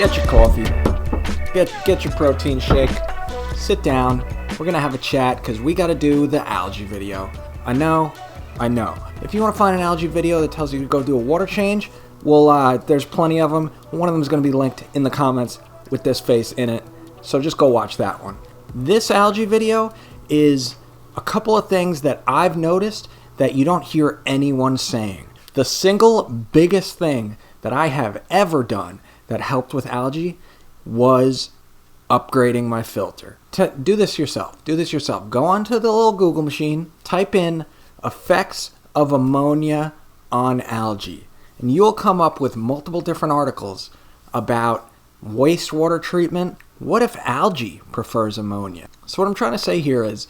get your coffee, get your protein shake, sit down. We're gonna have a chat because we gotta do the algae video. I know. If you want to find an algae video that tells you to go do a water change, well, there's plenty of them. One of them is going to be linked in the comments with this face in it, so just go watch that one. This algae video is a couple of things that I've noticed that you don't hear anyone saying. The single biggest thing that I have ever done that helped with algae was upgrading my filter. Do this yourself. Go onto the little Google machine, type in effects of ammonia on algae, and you'll come up with multiple different articles about wastewater treatment. What if algae prefers ammonia? So what I'm trying to say here is,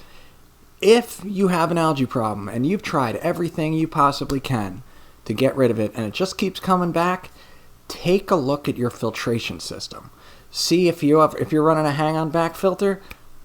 if you have an algae problem and you've tried everything you possibly can to get rid of it and it just keeps coming back, take a look at your filtration system. See if you're running a hang-on back filter,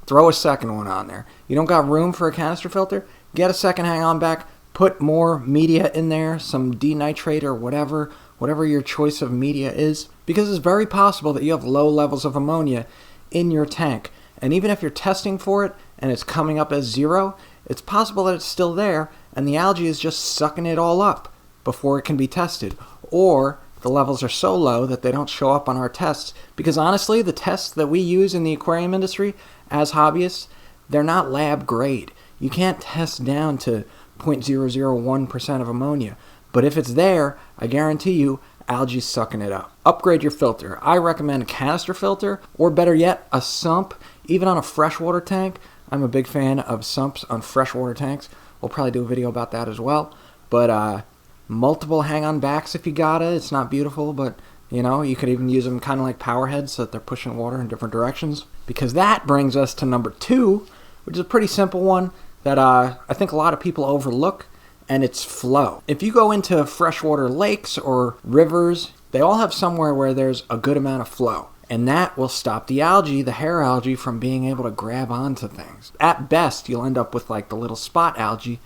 throw a second one on there. You don't got room for a canister filter? Get a second hang-on back, put more media in there, some denitrate or whatever your choice of media is, because it's very possible that you have low levels of ammonia in your tank. And even if you're testing for it and it's coming up as 0, it's possible that it's still there and the algae is just sucking it all up before it can be tested. Or the levels are so low that they don't show up on our tests, because honestly, the tests that we use in the aquarium industry as hobbyists, they're not lab grade. You can't test down to 0.001% of ammonia, but if it's there, I guarantee you, algae's sucking it up. Upgrade your filter. I recommend a canister filter, or better yet, a sump, even on a freshwater tank. I'm a big fan of sumps on freshwater tanks. We'll probably do a video about that as well, but multiple hang-on backs if you got it. It's not beautiful, but you could even use them kind of like power heads so that they're pushing water in different directions. Because that brings us to number 2, which is a pretty simple one that I think a lot of people overlook, and it's flow. If you go into freshwater lakes or rivers, they all have somewhere where there's a good amount of flow. And that will stop the algae, the hair algae, from being able to grab onto things. At best, you'll end up with like the little spot algae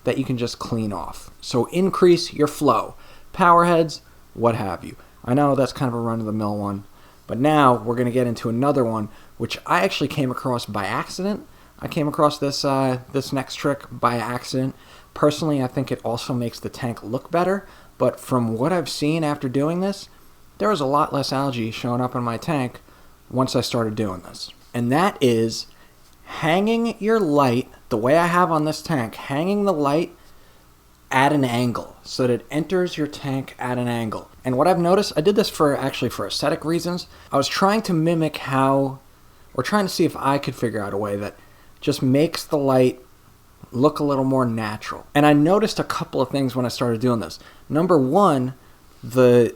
that you can just clean off. So increase your flow. Power heads, what have you. I know that's kind of a run-of-the-mill one, but now we're going to get into another one, which I actually came across by accident. I came across this next trick by accident. Personally, I think it also makes the tank look better, but from what I've seen after doing this, there was a lot less algae showing up in my tank once I started doing this. And that is hanging your light, the way I have on this tank, hanging the light at an angle so that it enters your tank at an angle. And what I've noticed, I did this for aesthetic reasons. I was trying to mimic trying to see if I could figure out a way that just makes the light look a little more natural. And I noticed a couple of things when I started doing this. Number one, the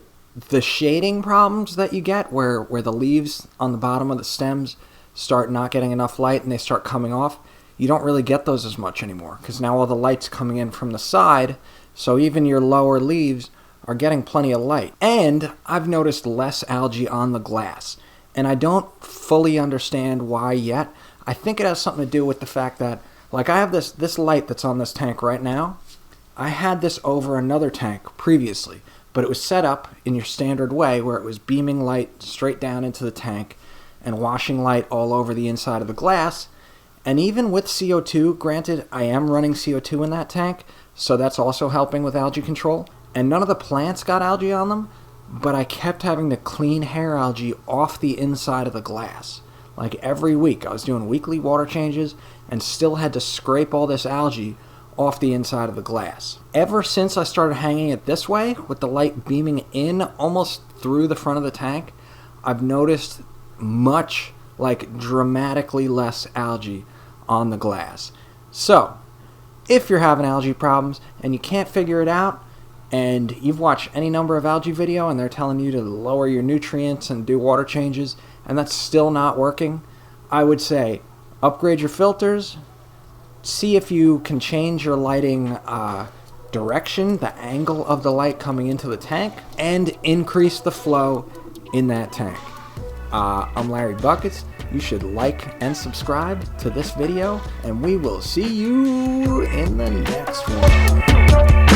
shading problems that you get where the leaves on the bottom of the stems start not getting enough light and they start coming off. You don't really get those as much anymore because now all the light's coming in from the side, so even your lower leaves are getting plenty of light. And I've noticed less algae on the glass, and I don't fully understand why yet. I think it has something to do with the fact that, like, I have this light that's on this tank right now. I had this over another tank previously, but it was set up in your standard way where it was beaming light straight down into the tank and washing light all over the inside of the glass. And even with CO2, granted, I am running CO2 in that tank, so that's also helping with algae control. And none of the plants got algae on them, but I kept having to clean hair algae off the inside of the glass. Like every week, I was doing weekly water changes and still had to scrape all this algae off the inside of the glass. Ever since I started hanging it this way, with the light beaming in almost through the front of the tank, I've noticed dramatically less algae on the glass. So, if you're having algae problems and you can't figure it out, and you've watched any number of algae video and they're telling you to lower your nutrients and do water changes, and that's still not working, I would say upgrade your filters, see if you can change your lighting direction, the angle of the light coming into the tank, and increase the flow in that tank. I'm Larry Buckets. You should like and subscribe to this video, and we will see you in the next one.